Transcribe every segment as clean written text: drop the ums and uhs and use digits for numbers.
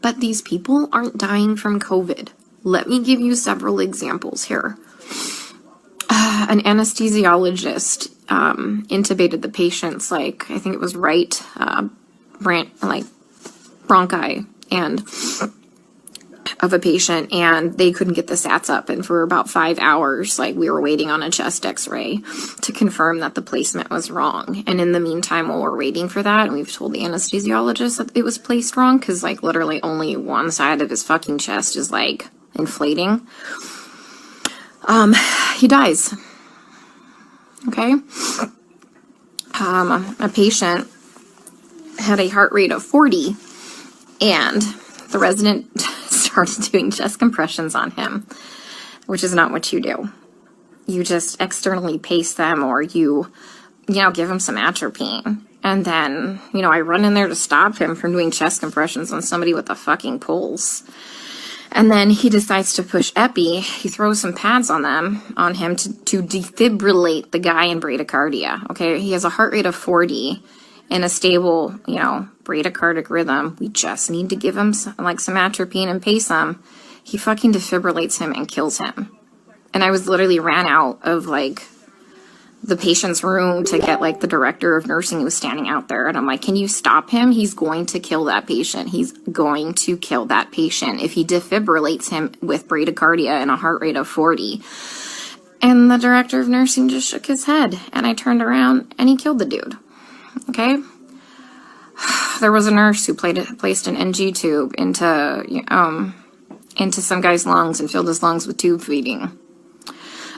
But these people aren't dying from COVID. Let me give you several examples here. An anesthesiologist intubated the patient's, like, I think it was right bronchi and of a patient, and they couldn't get the sats up, and for about 5 hours, like, we were waiting on a chest x-ray to confirm that the placement was wrong. And in the meantime, while we're waiting for that, and we've told the anesthesiologist that it was placed wrong, because, like, literally only one side of his fucking chest is, like, inflating, he dies. Okay? A patient had a heart rate of 40, and the resident started doing chest compressions on him, which is not what you do. You just externally pace them, or you give him some atropine. And then, I run in there to stop him from doing chest compressions on somebody with a fucking pulse. And then he decides to push epi. He throws some pads on him to defibrillate the guy in bradycardia. Okay, he has a heart rate of 40 and a stable, bradycardic rhythm. We just need to give him some atropine and pace him. He fucking defibrillates him and kills him. And I was literally ran out of the patient's room to get the director of nursing who was standing out there. And I'm like, can you stop him? He's going to kill that patient. He's going to kill that patient if he defibrillates him with bradycardia and a heart rate of 40. And the director of nursing just shook his head. And I turned around and he killed the dude. Okay? There was a nurse who placed an NG tube into some guy's lungs and filled his lungs with tube feeding.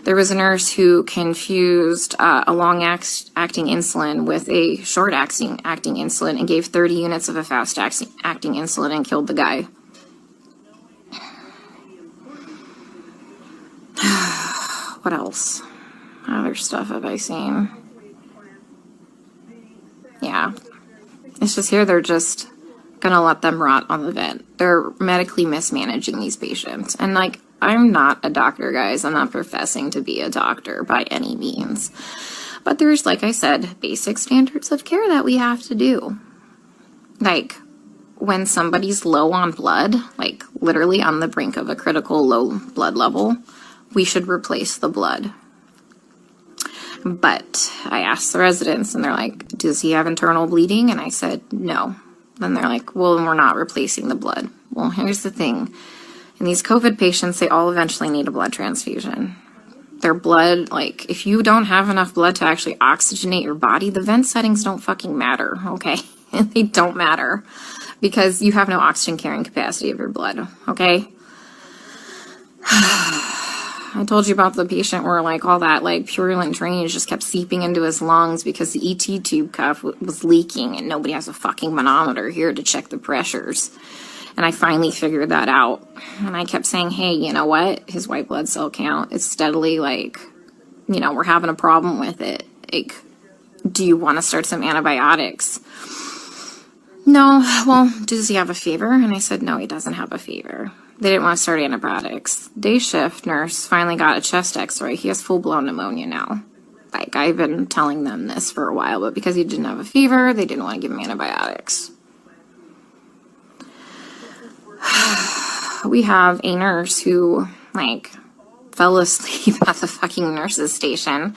There was a nurse who confused a long-acting insulin with a short-acting insulin and gave 30 units of a fast-acting insulin and killed the guy. What else? Other stuff have I seen? Yeah. It's just here they're just gonna let them rot on the vent. They're medically mismanaging these patients. And I'm not a doctor, guys. I'm not professing to be a doctor by any means. But there's, like I said, basic standards of care that we have to do. When somebody's low on blood, literally on the brink of a critical low blood level, we should replace the blood. But I asked the residents, and they're like, does he have internal bleeding? And I said, no. Then they're like, well, then we're not replacing the blood. Well, here's the thing. In these COVID patients, they all eventually need a blood transfusion. Their blood, if you don't have enough blood to actually oxygenate your body, the vent settings don't fucking matter, okay? They don't matter because you have no oxygen carrying capacity of your blood, okay? I told you about the patient where all that purulent drainage just kept seeping into his lungs because the ET tube cuff was leaking and nobody has a fucking manometer here to check the pressures. And I finally figured that out. And I kept saying, hey, you know what? His white blood cell count is steadily we're having a problem with it. Do you want to start some antibiotics? No. Well, does he have a fever? And I said, no, he doesn't have a fever. They didn't want to start antibiotics. Day shift nurse finally got a chest x-ray. He has full-blown pneumonia now. I've been telling them this for a while, but because he didn't have a fever, they didn't want to give him antibiotics. We have a nurse who, fell asleep at the fucking nurse's station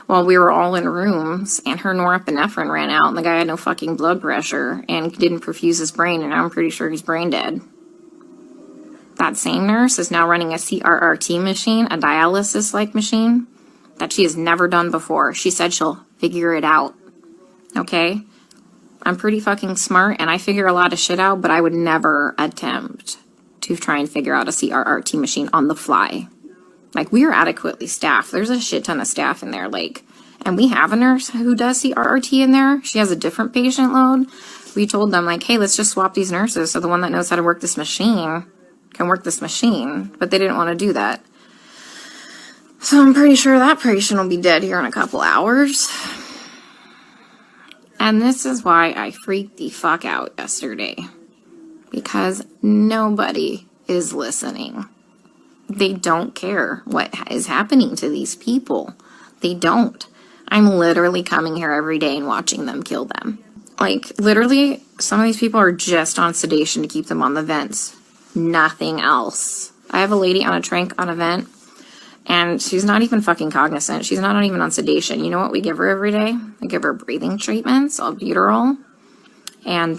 while we were all in rooms, and her norepinephrine ran out, and the guy had no fucking blood pressure and didn't perfuse his brain, and I'm pretty sure he's brain dead. That same nurse is now running a CRRT machine, a dialysis-like machine, that she has never done before. She said she'll figure it out. Okay? I'm pretty fucking smart, and I figure a lot of shit out, but I would never attempt to try and figure out a CRRT machine on the fly. We are adequately staffed. There's a shit ton of staff in there, and we have a nurse who does CRRT in there. She has a different patient load. We told them, hey, let's just swap these nurses so the one that knows how to work this machine can work this machine, but they didn't want to do that. So I'm pretty sure that patient will be dead here in a couple hours. And this is why I freaked the fuck out yesterday. Because nobody is listening. They don't care what is happening to these people. They don't. I'm literally coming here every day and watching them kill them. Like, literally, some of these people are just on sedation to keep them on the vents. Nothing else. I have a lady on a tranq on a vent, and she's not even fucking cognizant. She's not even on sedation. You know what we give her every day? We give her breathing treatments, albuterol, and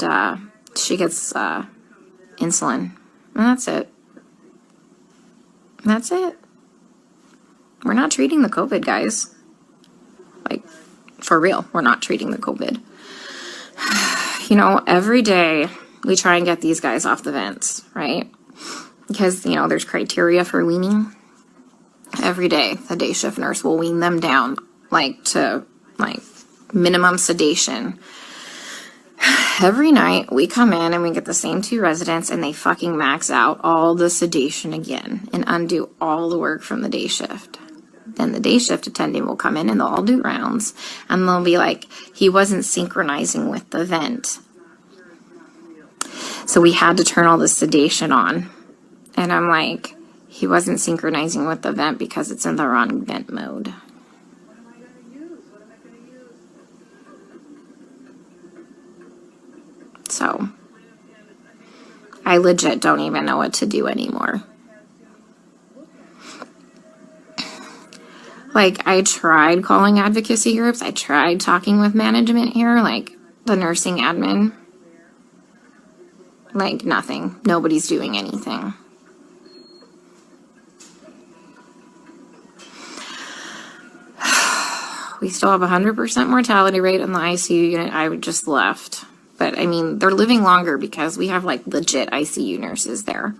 she gets insulin. And that's it. That's it. We're not treating the COVID, guys. Like, for real, we're not treating the COVID. You know, every day we try and get these guys off the vents, right? Because, you know, there's criteria for weaning. Every day, the day shift nurse will wean them down, like, to, like, minimum sedation. Every night, we come in and we get the same 2 residents, and they fucking max out all the sedation again and undo all the work from the day shift. Then the day shift attendant will come in and they'll all do rounds, and they'll be like, he wasn't synchronizing with the vent. So we had to turn all the sedation on. And I'm like, he wasn't synchronizing with the vent because it's in the wrong vent mode. So I legit don't even know what to do anymore. Like, I tried calling advocacy groups. I tried talking with management here, like the nursing admin. Like, nothing. Nobody's doing anything. We still have 100% mortality rate in the ICU unit. I just left. But, I mean, they're living longer because we have, like, legit ICU nurses there.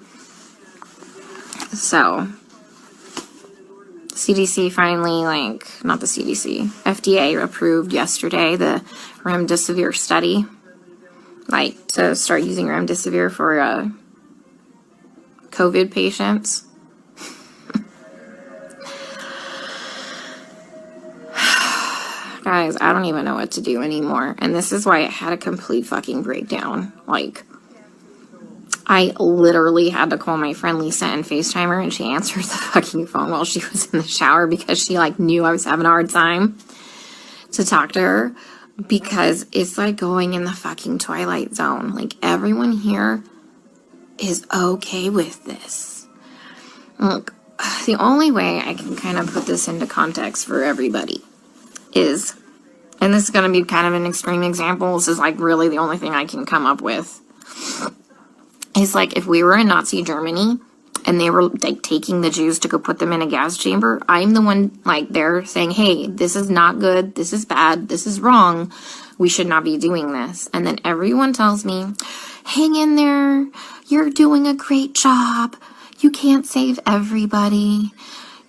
So, CDC finally, like, not the CDC, FDA approved yesterday the remdesivir study. Like, to start using remdesivir for COVID patients. Guys, I don't even know what to do anymore. And this is why it had a complete fucking breakdown. Like, I literally had to call my friend Lisa and FaceTime her, and she answered the fucking phone while she was in the shower because she, like, knew I was having a hard time to talk to her. Because it's like going in the fucking Twilight Zone. Like, everyone here is okay with this. Look, the only way I can kind of put this into context for everybody is, and this is going to be kind of an extreme example, this is like really the only thing I can come up with, is like if we were in Nazi Germany and they were like taking the Jews to go put them in a gas chamber, I'm the one like there saying, hey, this is not good, this is bad, this is wrong, we should not be doing this. And then everyone tells me, hang in there, you're doing a great job, you can't save everybody,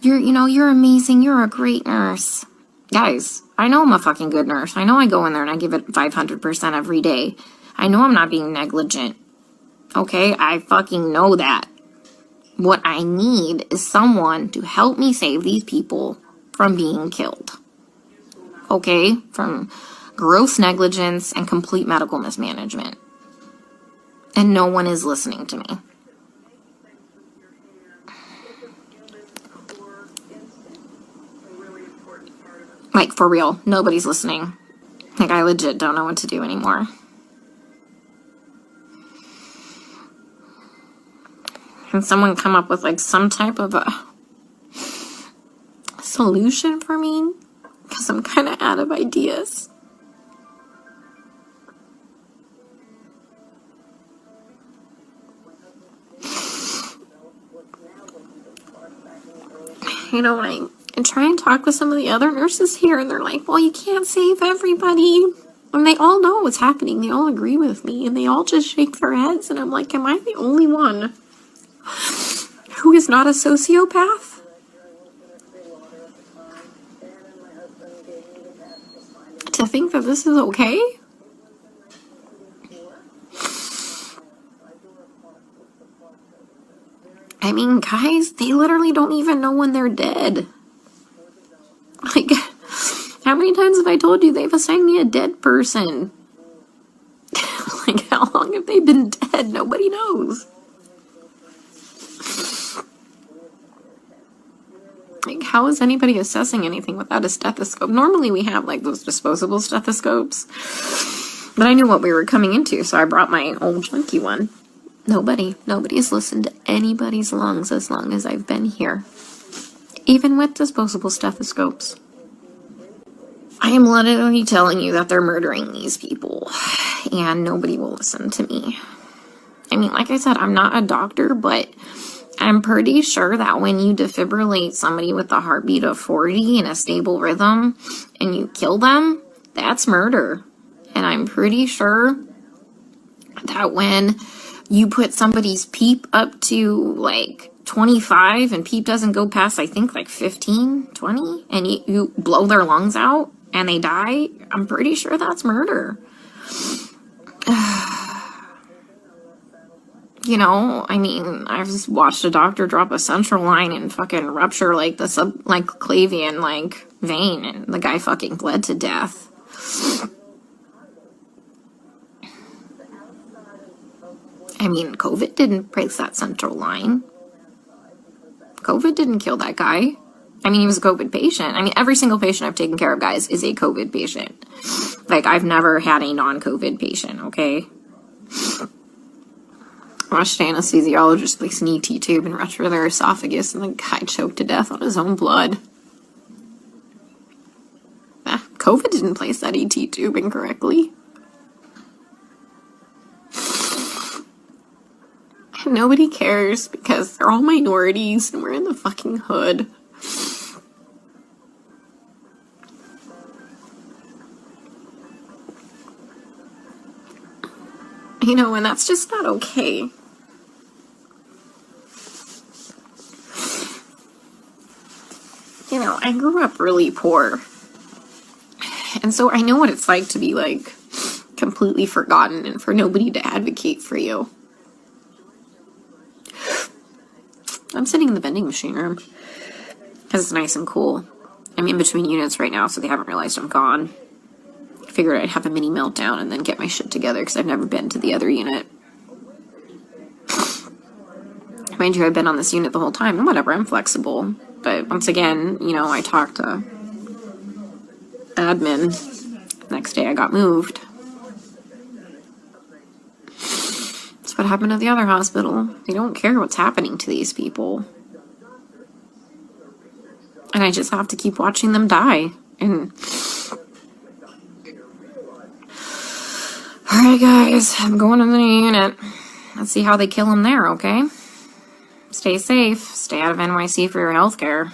you're amazing, you're a great nurse. Guys, I know I'm a fucking good nurse. I know I go in there and I give it 500% every day. I know I'm not being negligent. Okay, I fucking know that. What I need is someone to help me save these people from being killed. Okay, from gross negligence and complete medical mismanagement. And no one is listening to me. Like, for real, nobody's listening. Like, I legit don't know what to do anymore. Can someone come up with, like, some type of a solution for me? Because I'm kind of out of ideas. You know, like, and try and talk with some of the other nurses here, and they're like, well, you can't save everybody. And they all know what's happening. They all agree with me, and they all just shake their heads. And I'm like, am I the only one who is not a sociopath? To think that this is okay? I mean, guys, they literally don't even know when they're dead. Like, how many times have I told you they've assigned me a dead person? Like, how long have they been dead? Nobody knows. Like, how is anybody assessing anything without a stethoscope? Normally we have, like, those disposable stethoscopes. But I knew what we were coming into, so I brought my old junky one. Nobody has listened to anybody's lungs as long as I've been here. Even with disposable stethoscopes. I am literally telling you that they're murdering these people, and nobody will listen to me. I mean, like I said, I'm not a doctor, but I'm pretty sure that when you defibrillate somebody with a heartbeat of 40 in a stable rhythm, and you kill them, that's murder. And I'm pretty sure that when you put somebody's PEEP up to like 25 and PEEP doesn't go past, I think, like 15, 20, and you blow their lungs out and they die, I'm pretty sure that's murder. You know, I mean, I've just watched a doctor drop a central line and fucking rupture like the subclavian like vein, and the guy fucking bled to death. I mean, COVID didn't break that central line. COVID didn't kill that guy. I mean, he was a COVID patient. I mean, every single patient I've taken care of, guys, is a COVID patient. Like, I've never had a non-COVID patient, okay? I watched an anesthesiologist place an ET tube and rupture their esophagus, and the guy choked to death on his own blood. COVID didn't place that ET tube incorrectly. Nobody cares because they're all minorities and we're in the fucking hood. You know, and that's just not okay. You know, I grew up really poor. And so I know what it's like to be, like, completely forgotten and for nobody to advocate for you. I'm sitting in the vending machine room because it's nice and cool. I'm in between units right now, so they haven't realized I'm gone. I figured I'd have a mini meltdown and then get my shit together because I've never been to the other unit. Mind you, I've been on this unit the whole time, and whatever, I'm flexible. But once again, you know, I talked to admin. Next day I got moved. That's what happened to the other hospital. They don't care what's happening to these people. And I just have to keep watching them die. And alright guys, I'm going to the new unit. Let's see how they kill them there, okay? Stay safe. Stay out of NYC for your healthcare.